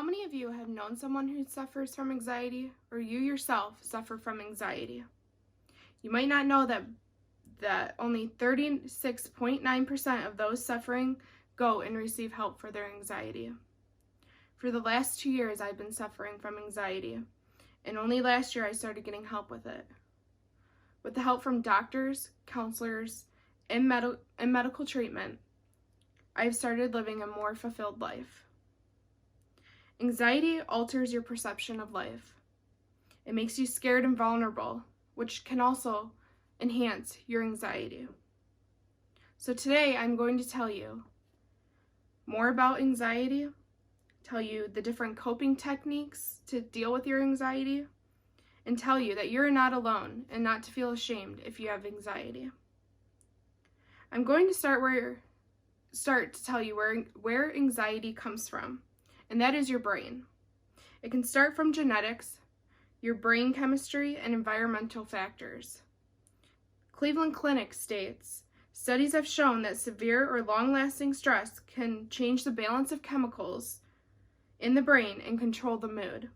many of you have known someone who suffers from anxiety, or you yourself suffer from anxiety? You might not know that only 36.9% of those suffering go and receive help for their anxiety. For the last 2 years, I've been suffering from anxiety, and only last year I started getting help with it. With the help from doctors, counselors, and medical treatment, I have started living a more fulfilled life. Anxiety alters your perception of life. It makes you scared and vulnerable, which can also enhance your anxiety. So today I'm going to tell you more about anxiety, tell you the different coping techniques to deal with your anxiety, and tell you that you're not alone and not to feel ashamed if you have anxiety. I'm going to start to tell you where anxiety comes from, and that is your brain. It can start from genetics, your brain chemistry, and environmental factors. Cleveland Clinic states, studies have shown that severe or long-lasting stress can change the balance of chemicals in the brain and control the mood.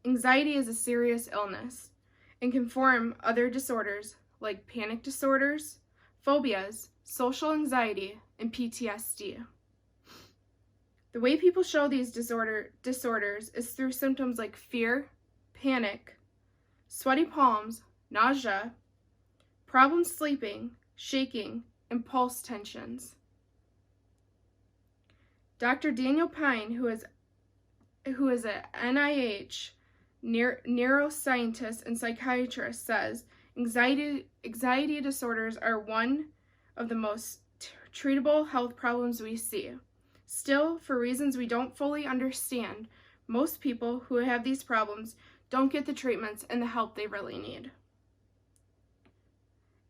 Anxiety is a serious illness and can form other disorders like panic disorders, phobias, social anxiety, and PTSD. The way people show these disorders is through symptoms like fear, panic, sweaty palms, nausea, problems sleeping, shaking, and pulse tensions. Dr. Daniel Pine, who is an NIH neuroscientist and psychiatrist, says anxiety disorders are one of the most treatable health problems we see. Still, for reasons we don't fully understand, most people who have these problems don't get the treatments and the help they really need.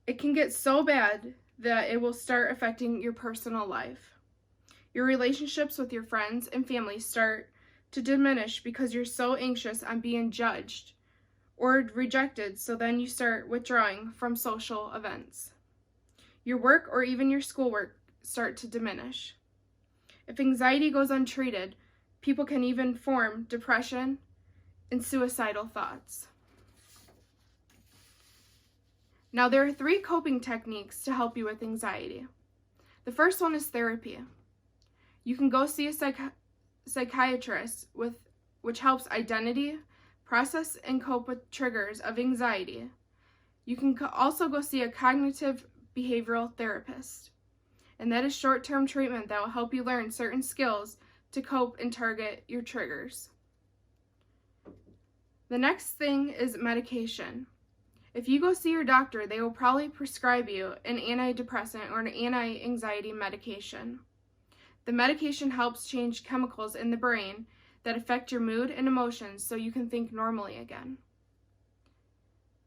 It can get so bad that it will start affecting your personal life. Your relationships with your friends and family start to diminish because you're so anxious on being judged or rejected, so then you start withdrawing from social events. Your work or even your schoolwork start to diminish. If anxiety goes untreated, people can even form depression and suicidal thoughts. Now, there are 3 coping techniques to help you with anxiety. The first one is therapy. You can go see a psychiatrist, which helps identity, process, and cope with triggers of anxiety. You can also go see a cognitive behavioral therapist, and that is short-term treatment that will help you learn certain skills to cope and target your triggers. The next thing is medication. If you go see your doctor, they will probably prescribe you an antidepressant or an anti-anxiety medication. The medication helps change chemicals in the brain that affect your mood and emotions so you can think normally again.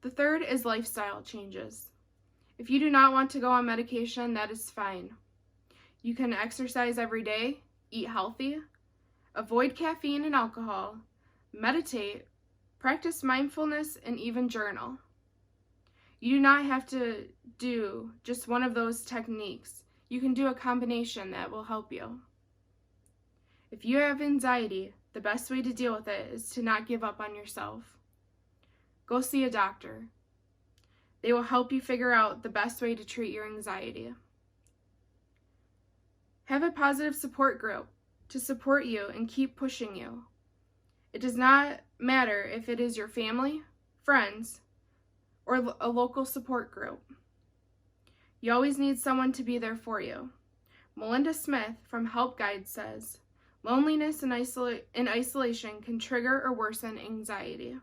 The third is lifestyle changes. If you do not want to go on medication, that is fine. You can exercise every day, eat healthy, avoid caffeine and alcohol, meditate, practice mindfulness, and even journal. You do not have to do just one of those techniques. You can do a combination that will help you. If you have anxiety, the best way to deal with it is to not give up on yourself. Go see a doctor. They will help you figure out the best way to treat your anxiety. Have a positive support group to support you and keep pushing you. It does not matter if it is your family, friends, or a local support group. You always need someone to be there for you. Melinda Smith from Help Guide says, loneliness and isolation can trigger or worsen anxiety,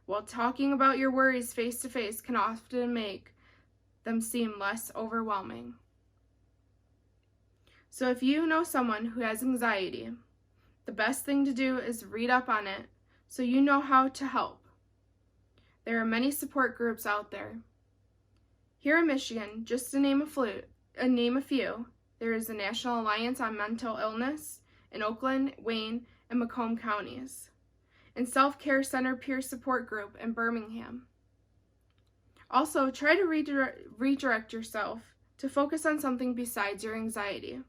while talking about your worries face-to-face can often make them seem less overwhelming. So if you know someone who has anxiety, the best thing to do is read up on it so you know how to help. There are many support groups out there. Here in Michigan, just to name a few, there is the National Alliance on Mental Illness in Oakland, Wayne, and Macomb counties, and Self-Care Center Peer Support Group in Birmingham. Also, try to redirect yourself to focus on something besides your anxiety.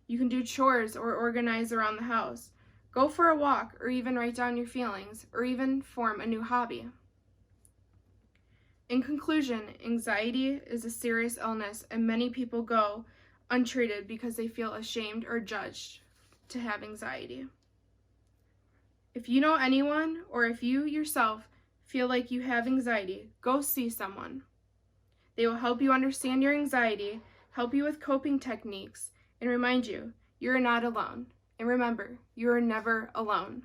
You can do chores or organize around the house. Go for a walk, or even write down your feelings, or even form a new hobby. In conclusion, anxiety is a serious illness, and many people go untreated because they feel ashamed or judged to have anxiety. If you know anyone, or if you yourself feel like you have anxiety, go see someone. They will help you understand your anxiety, help you with coping techniques, and remind you, you're not alone. And remember, you are never alone.